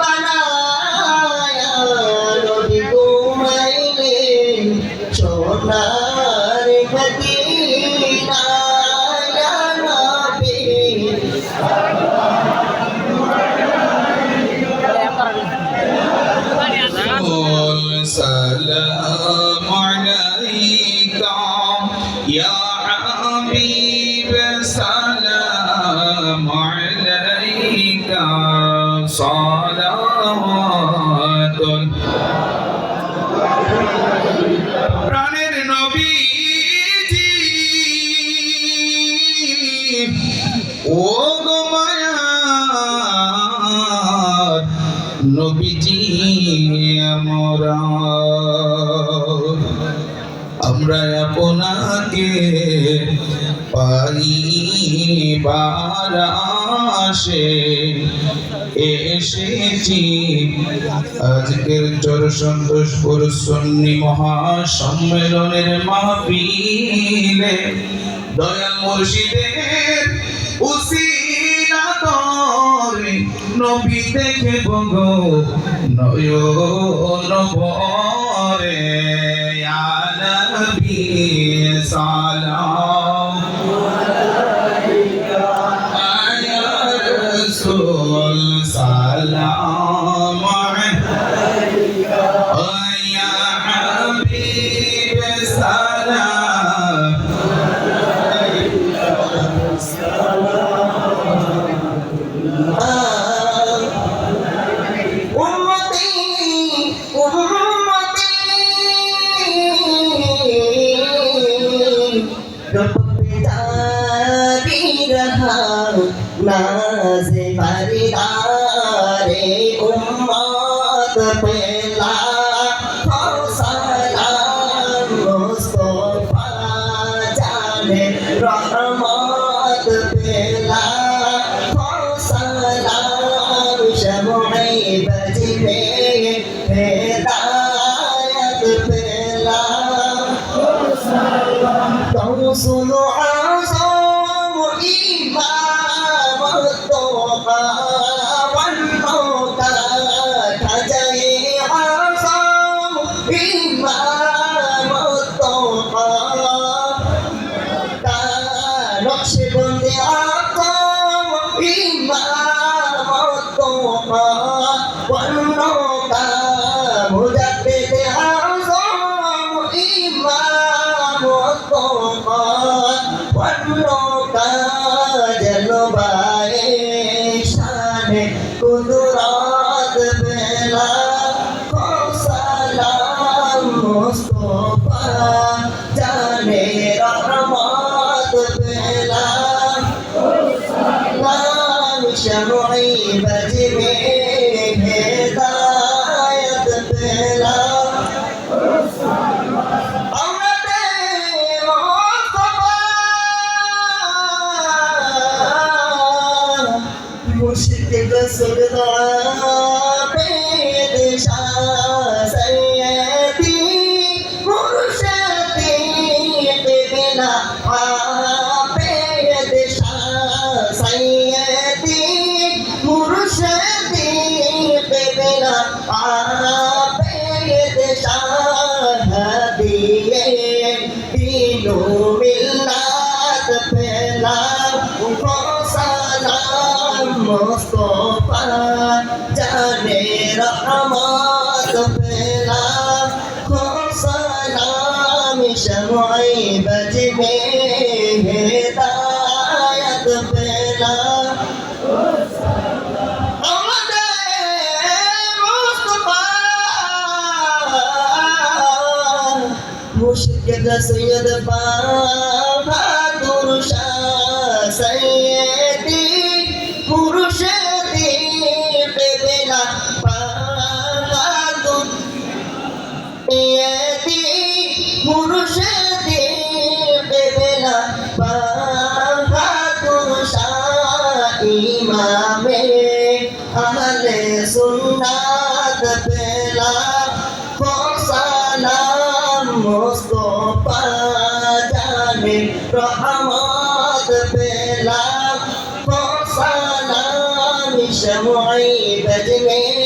বানায়া নবী ঘুমাইলেন সোনার মদিনায় নবী السلام عليك يا حبيب السلام عليك صلوات প্রাণের নবীজি ও গো মায়ার নবীজি আমরা আপনাকে পাইবার আশে এসেছি আজকের চর সন্তোষপুর সুন্নি মহাসম্মেলনের মাহফিলে দয়াল মুর্শিদের উসিলা করে নবী দেখে বগো নয়ন ভরে ইয়া নবী সালাম আলাইকা ইয়া রাসূল সালাম আলাইকা ইয়া হাবিব সালাম नाज़े परिदारे उम्मत पेला सलाम मुस्तफा जाने रहमत पेला सलाम शमई बजने हिदायत पेला तौसुल आज़म इमाम तोका वन्नोका खजाए आज़म इमाम तोका नक्शबंदी आज़म इमाम तोका वन्नोका मुजद्दिद आज़म इमाम तोका वन्नोका जलवाए शाने कुदरत बेला सलाम मुस्तफा जाने रहमत बेला सलाम शमई बजने हिदायत बेला मुर्शिद सुल्तान पेदशाह सैयदी मुर्शिद बिना पेदशाह सैयदी मुर्शिद बिना पेदशाह दिए तीनों मिल्लत पहला मुस्तफा जाने रहमत पेला सलाम शमई बजने हिदायत पेला मुर्शिद सैयद बहादुर शाह सैयदी मुर्शिदी बिना बहादुर सैयदी मुर्शिदी बिना बहादुर शाह इमामे अहले सुन्नत पेला सलाम मुस्तफा जाने रहमत पेला सलाम शमुई बजने